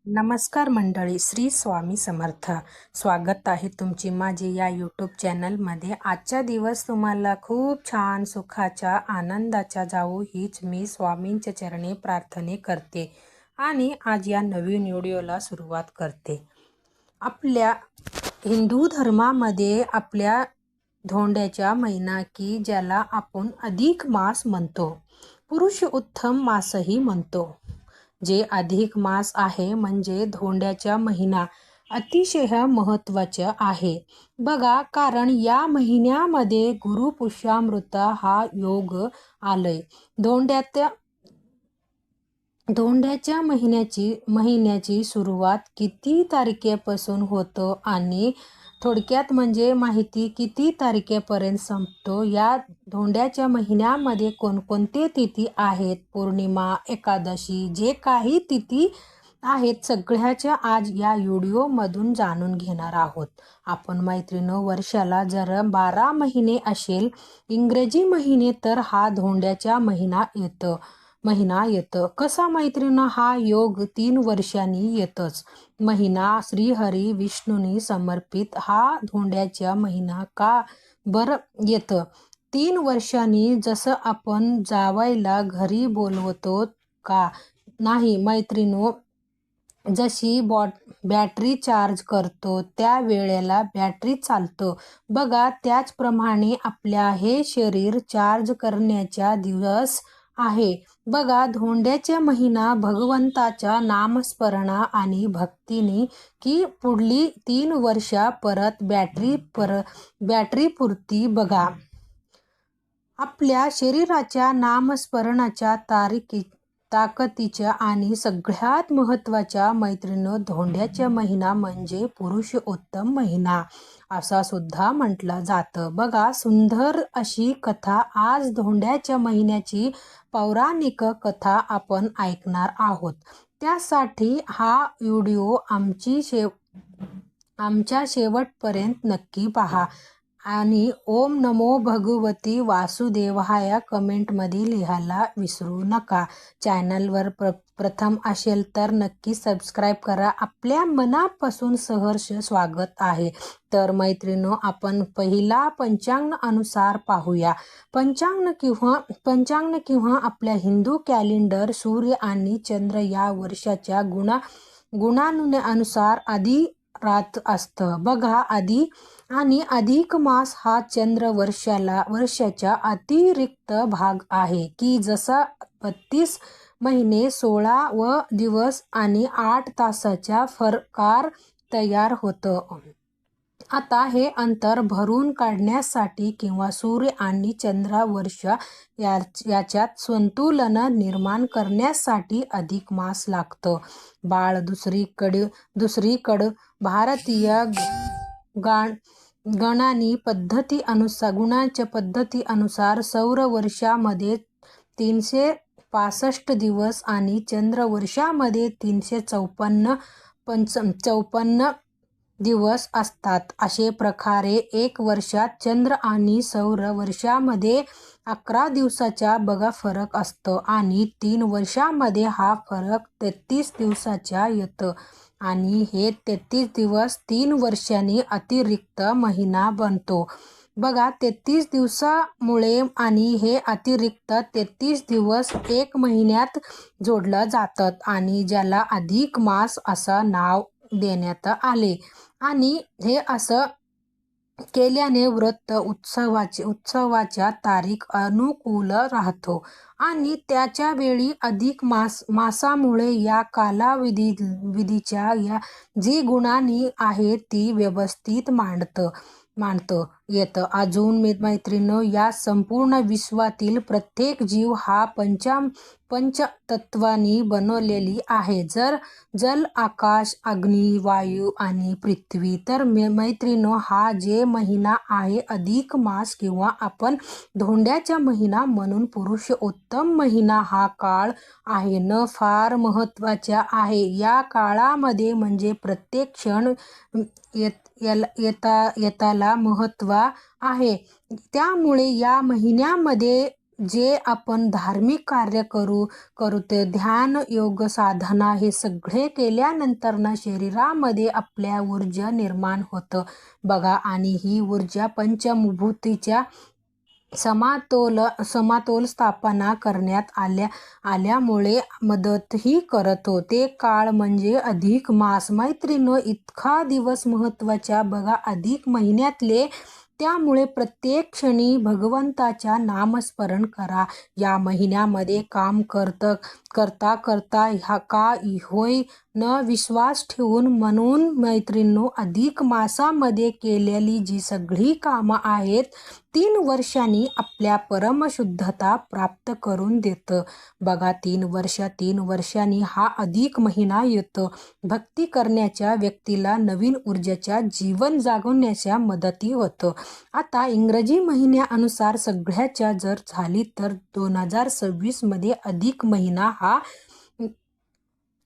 नमस्कार मंडळी, श्री स्वामी समर्थ. स्वागत आहे तुमची माझे या यूट्यूब चॅनलमध्ये. आजचा दिवस तुम्हाला खूप छान सुखाच्या आनंदाच्या जाऊ हीच मी स्वामींच्या चरणी प्रार्थने करते आणि आज या नवीन व्हिडिओला सुरुवात करते. आपल्या हिंदू धर्मामध्ये आपल्या धोंड्याच्या महिना की ज्याला आपण अधिक मास म्हणतो, पुरुषोत्तम मासही म्हणतो. जे अधिक मास आहे म्हणजे धोंड्याच्या महिना अतिशय महत्त्वाचा आहे बघा. कारण या महिन्यामध्ये गुरुपुष्यामृत हा योग आलय. धोंड्याच्या महिन्याची सुरुवात किती तारखेपासून होतो आणि थोडक्यात म्हणजे माहिती किती तारखेपर्यंत संपतो. या धोंड्याच्या महिन्यामध्ये कोणकोणते तिथी आहेत, पौर्णिमा, एकादशी, जे काही तिथी आहेत सगळ्याच्या आज या व्हिडिओमधून जाणून घेणार आहोत आपण. मैत्रिणींनो, वर्षाला जर 12 महिने असेल इंग्रजी महिने तर हा धोंड्याच्या महिना येतं. कसा मैत्रिणींनो, हा योग 3 वर्षांनी येतच. महिना श्रीहरी विष्णूंनी समर्पित हा धोंड्याच्या महिना का बरं येतं 3 वर्षांनी? जसं आपण जावायला घरी बोलवतो का नाही मैत्रिणींनो, जशी बॅटरी चार्ज करतो त्या वेळेला बॅटरी चालतो बघा, त्याचप्रमाणे आपल्या हे शरीर चार्ज करण्याचा दिवस आहे बघा. धोंड्याच्या महिना भगवंताच्या नामस्मरणा आणि भक्तीने की पुढली 3 वर्षा परत बॅटरी पुरती बघा. आपल्या शरीराच्या नामस्मरणाच्या ताकदीच्या आणि सगळ्यात महत्त्वाच्या मैत्रिणींनो, धोंड्याचा महिना म्हणजे पुरुषोत्तम महिना असा सुद्धा म्हटलं जातं बघा. सुंदर अशी कथा आज धोंड्याच्या महिन्याची पौराणिक कथा आपण ऐकणार आहोत. त्यासाठी हा व्हिडिओ आमच्या शेवटपर्यंत नक्की पहा आणि ओम नमो भगवती वासुदेवाय कमेंटमध्ये लिहायला विसरू नका. चॅनलवर प्रथम असेल तर नक्की सबस्क्राईब करा. आपल्या मनापासून सहर्ष स्वागत आहे. तर मैत्रिणींनो, आपण पहिला पंचांग अनुसार पाहूया. पंचांग किंवा आपल्या हिंदू कॅलेंडर सूर्य आणि चंद्र या वर्षाच्या गुणानुसार आधी रात असतं बघा. अधिक मास हा चंद्र वर्षाचा अतिरिक्त भाग आहे की जसा 32 महिने 16 व दिवस आणि 8 तासाचा फरकार तयार होतं. आता हे अंतर भरून काढण्यासाठी किंवा सूर्य आणि चंद्र वर्ष याच्यात संतुलन निर्माण करण्यासाठी अधिक मास लागतो बाळ. दुसरीकडं भारतीय गुणांच्या पद्धतीनुसार सौर वर्षामध्ये 365 दिवस आणि चंद्र वर्षामध्ये 354 दिवस असतात. अशा प्रकारे एक वर्षात चंद्र आणि सौर वर्षामध्ये 11 दिवसाचा बघा फरक असतो आणि 3 वर्षामध्ये हा फरक 33 दिवसाचा येतो आणि हे 33 दिवस 3 वर्षांनी अतिरिक्त महिना बनतो बघा. 33 दिवसामुळे आणि हे अतिरिक्त 33 दिवस 1 महिन्यात जोडलं जातात आणि ज्याला अधिक मास असं नाव देण्यात आले. आणि हे असं केल्याने व्रत उत्सवाच्या तारीख अनुकूल राहतो आणि त्याच्या वेळी अधिक मासामुळे या कालावधीच्या या जी गुणांनी आहे ती व्यवस्थित मांडतं येतं. अजून मैत्रिणींनो, या संपूर्ण विश्वातील प्रत्येक जीव हा पंचतत्वांनी बनलेली आहे. जल, आकाश, अग्नी, वायू आणि पृथ्वी. तर मैत्रिणींनो, हा जे महिना आहे अधिक मास किंवा आपण धोंड्याचा महिना म्हणून पुरुषोत्तम महिना हा काळ आहे न फार महत्त्वाचा आहे. या काळामध्ये म्हणजे प्रत्येक क्षण येताला महत्त्व आहे. त्यामुळे या महिन्यामध्ये जे आपण धार्मिक कार्य करू ते ध्यान योग साधना हे सगळे केल्यानंतर ना शरीरामध्ये आपल्या ऊर्जा निर्माण होतं बघा. आणि ही ऊर्जा पंचभूतीच्या समतोल स्थापना करण्यात आल्यामुळे मदतही करतो. ते काळ म्हणजे अधिक मास. मैत्रिणींनो, इतका दिवस महत्त्वाचा बघा, अधिक महिन्यातले. त्यामुळे प्रत्येक क्षणी भगवंताच्या नामस्मरण करा. या महिन्यामध्ये काम करता ह्या का होय न विश्वास ठेवून. म्हणून मैत्रिणींनो, अधिक मासामध्ये केलेली जी सगळी कामं आहेत 3 वर्षांनी आपल्या परमशुद्धता प्राप्त करून देतं बघा. 3 वर्षांनी हा अधिक महिना येतो. भक्ती करण्याच्या व्यक्तीला नवीन ऊर्जेच्या जीवन जागवण्याच्या मदती होतं. आता इंग्रजी महिन्यानुसार सगळ्याच्या जर झाली तर 2026 मध्ये अधिक महिना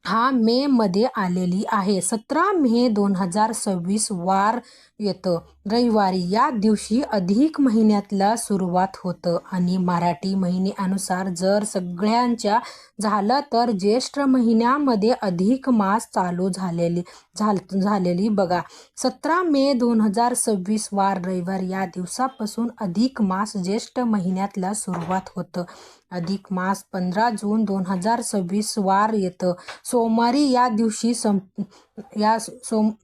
हा मे मध्ये आलेली आहे. 17 मे 2026 वार येतं रविवारी. या दिवशी अधिक महिन्यातला सुरुवात होतं. आणि मराठी महिन्यानुसार जर सगळ्यांच्या झालं तर ज्येष्ठ महिन्यामध्ये अधिक मास चालू झालेली बघा. 17 मे 2026 वार रविवार या दिवसापासून अधिक मास ज्येष्ठ महिन्यातला सुरुवात होतं. अधिक मास 15 जून 2026 वार येतं सोमवारी. या दिवशी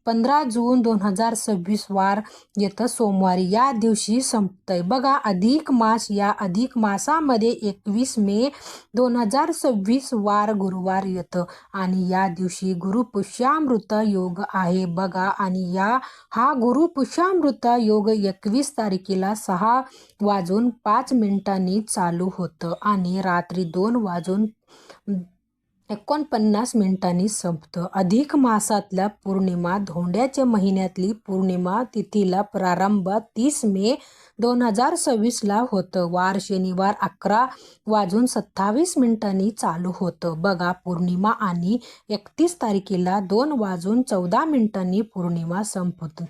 15 जून 2026 वार येतं सोमवारी. या दिवशी संपतंय बघा अधिक मास. या अधिक मासामध्ये 21 मे 2026 वार गुरुवार येतं. आणि या दिवशी गुरुपुष्यामृत योग आहे बघा. आणि हा गुरुपुष्यामृत योग 21 तारखेला 6:05 चालू होतं आणि रात्री 2:49 संपतं. अधिक मासातल्या पौर्णिमा धोंड्याच्या महिन्यातली पौर्णिमा तिथीला प्रारंभ 30 मे 2026 होतं. वार शनिवार 11:27 चालू होतं बघा पौर्णिमा. आणि 31 तारखेला 2:14 पौर्णिमा संपतं.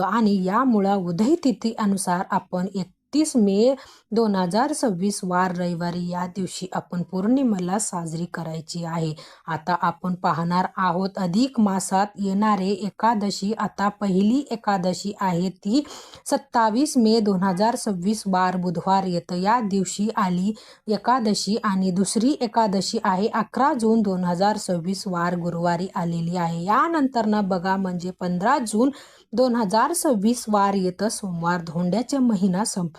आणि यामुळं उदय तिथी अनुसार आपण 31 मे 2026 वार रविवारी या दिवशी आपण पौर्णिमेला साजरी करायची आहे. आता आपण पाहणार आहोत अधिक मासात येणारे एकादशी. आता पहिली एकादशी आहे ती 27 मे 2026 वार बुधवार येतं. या दिवशी आली एकादशी. आणि दुसरी एकादशी आहे 11 जून 2026 वार गुरुवारी आलेली आहे. यानंतर ना बघा म्हणजे 15 जून 2026 वार येतं सोमवार. धोंड्याचा महिना संपतंय.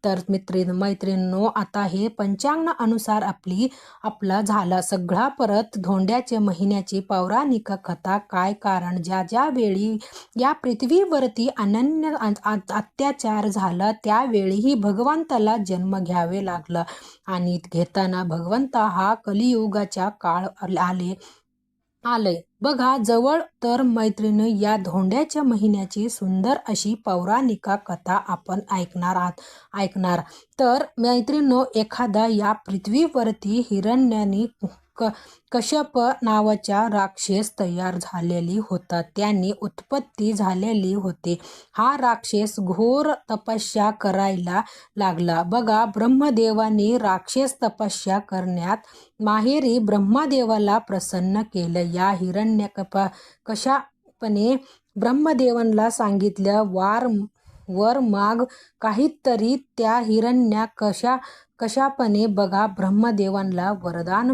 तर मैत्रिणींनो, आता हे पंचांग अनुसार आपला झाला सगळा. परत धोंड्याच्या महिन्याची पौराणिक कथा. काय कारण ज्या वेळी या पृथ्वीवरती अनन्य अत्याचार झाला त्यावेळीही भगवंताला जन्म घ्यावे लागला. आणि घेताना भगवंता हा कलियुगाचा काळ आलंय बघा जवळ. तर मैत्रिणी, या धोंड्याच्या महिन्याची सुंदर अशी पौराणिक कथा आपण ऐकणार. तर मैत्रिणींनो, एखादा या पृथ्वीवरती हिरण्याने कश्यप नावाचा राक्षस तयार झालेली होता. त्यांनी उत्पत्ती झालेली होती. हा राक्षस घोर तपस्या करायला लागला बघा. ब्रह्मदेवाने राक्षस तपस्या करण्यात माहेरी ब्रह्मदेवाला प्रसन्न केलं. या हिरण्यकश्यपाने ब्रह्मदेवांना सांगितलं वर माग काहीतरी. त्या हिरण्यकश्यपाने बघा ब्रह्मदेवांना वरदान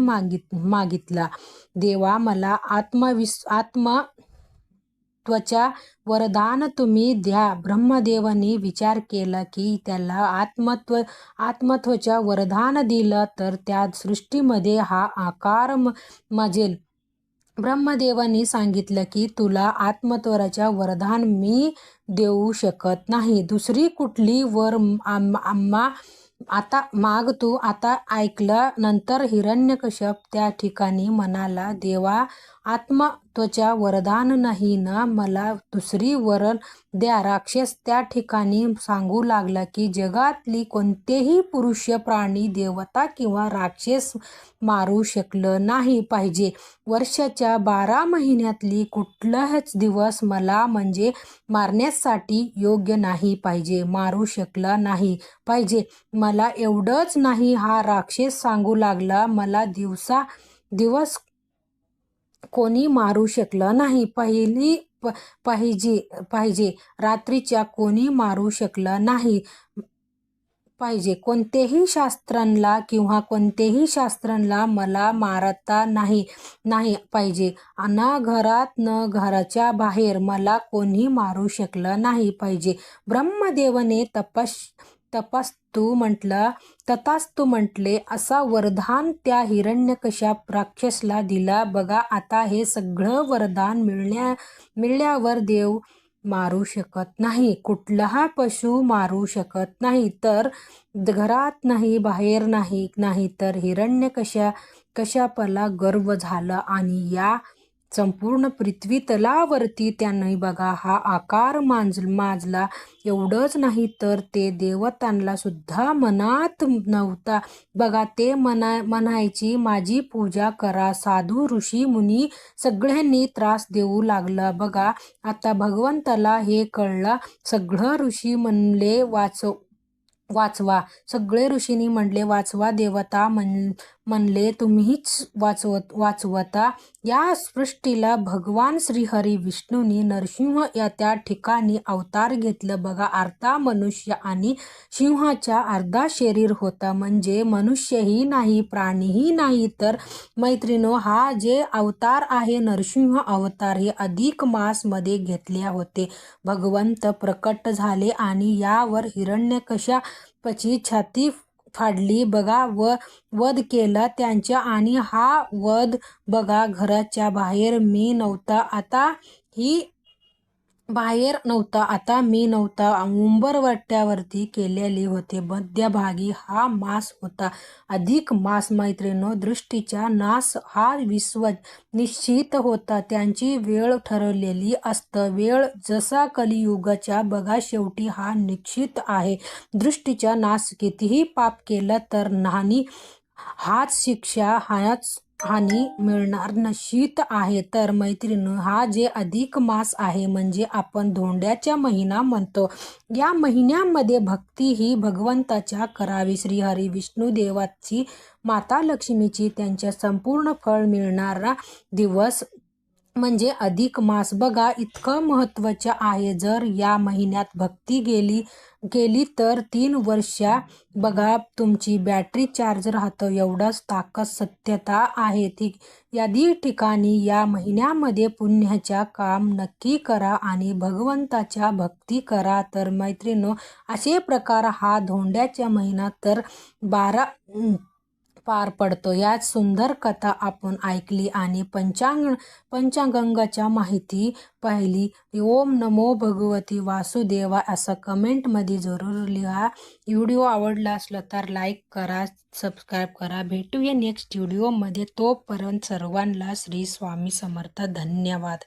मागितला. देवा, मला आत्मत्वाचा वरदान तुम्ही द्या. ब्रह्मदेवाने विचार केला की त्याला आत्मत्वाचा वरदान दिलं तर त्या सृष्टीमध्ये हा आकार मजेल. ब्रह्मदेवाने सांगितलं की तुला आत्मत्वाचा वरदान मी देऊ शकत नाही. दुसरी कुठली वर आता माग तू. आता ऐकलं नंतर हिरण्यकश्यप त्या ठिकाणी म्हणाला, देवा, त्वचा वरदान नाही ना, मला दुसरी वरण द्या. राक्षस त्या ठिकाणी सांगू लागला की जगातली कोणतेही पुरुष, प्राणी, देवता किंवा राक्षस मारू शकलं नाही पाहिजे. वर्षाच्या 12 महिन्यातली कुठलाच दिवस मला म्हणजे मारण्यासाठी योग्य नाही पाहिजे, मारू शकला नाही पाहिजे. मला एवढंच नाही, हा राक्षस सांगू लागला, मला दिवस कोणी मारू शकलं नाही पाहिजे, रात्रीच्या कोणी मारू शकलं नाही पाहिजे. कोणतेही शास्त्रांना मला मारता नाही पाहिजे. ना घरात न घराच्या बाहेर मला कोणी मारू शकलं नाही पाहिजे. ब्रह्मदेवने तथास्तु म्हटले. असा वरदान त्या हिरण्यकश्यप राक्षसला दिला. बघा, आता हे सगळं वरदान मिळाल्यावर देव मारू शकत नाही, कुठलाही पशु मारू शकत नाही, तर घरात नाही, बाहेर नाही तर हिरण्यकश्यपाला गर्व झाला आणि या संपूर्ण पृथ्वी तलावरती त्याने बघा हा आकार माजला. एवढंच नाही तर ते देवतांना सुद्धा मनात नव्हता. बघा, ते म्हणायची माझी पूजा करा. साधू, ऋषी, मुनी सगळ्यांनी त्रास देऊ लागला. बघा, आता भगवंताला हे कळलं. सगळं ऋषी म्हणले वाचवा. सगळे ऋषींनी म्हणले वाचवा. देवता म्हणले तुम्हीच वाचवता या सृष्टीला. भगवान श्रीहरी विष्णूंनी नरसिंह या त्या ठिकाणी अवतार घेतलं. बघा, अर्धा मनुष्य आणि सिंहाचा अर्धा शरीर होता. म्हणजे मनुष्यही नाही, प्राणीही नाही. तर मैत्रिणो, हा जे अवतार आहे नरसिंह अवतार, हे अधिक मास मध्ये घेतले होते. भगवंत प्रकट झाले आणि यावर हिरण्यकश्यपाची छाती फाडली. बघा, वध केला त्यांच्या. आणि हा वध बघा, घराच्या बाहेर मी नव्हता आता मी नव्हता, उंबरवट्यावरती केलेली होते. मध्यभागी हा मास होता, अधिक मास. मैत्रिणींनो, दृष्टीचा नाश हा विश्व निश्चित होता. त्यांची वेळ ठरलेली असतं. वेळ जसा कलियुगाच्या बघा शेवटी हा निश्चित आहे. दृष्टीचा नाश कितीही पाप केलं तर नाही, हाच शिक्षा, हानी मिळणार निश्चित आहे. तर मैत्रिणी, हा जे अधिक मास आहे म्हणजे आपण धोंड्याचा महिना म्हणतो. या महिन्यामध्ये भक्ती ही भगवंताच्या करावी. श्रीहरी विष्णू देवाची, माता लक्ष्मीची, त्यांच्या संपूर्ण फळ मिळणारा दिवस म्हणजे अधिक मास. बघा, इतकं महत्त्वाचं आहे. जर या महिन्यात भक्ती केली तर 3 वर्ष बघा तुमची बॅटरी चार्ज राहतं, एवढंच ताकद सत्यता आहे. यादी ठिकाणी या महिन्यामध्ये पुण्याच्या काम नक्की करा आणि भगवंताच्या भक्ती करा. तर मैत्रिणींनो, असे प्रकार हा धोंड्याच्या महिन्यात तर 12 पार पडतो. यात सुंदर कथा आपण ऐकली आणि पंचांगाच्या माहिती पाहिली. ओम नमो भगवती वासुदेवा असं कमेंटमध्ये जरूर लिहा. व्हिडिओ आवडला असला तर लाईक करा, सबस्क्राईब करा. भेटूया नेक्स्ट व्हिडिओमध्ये. तोपर्यंत सर्वांना श्री स्वामी समर्थ. धन्यवाद.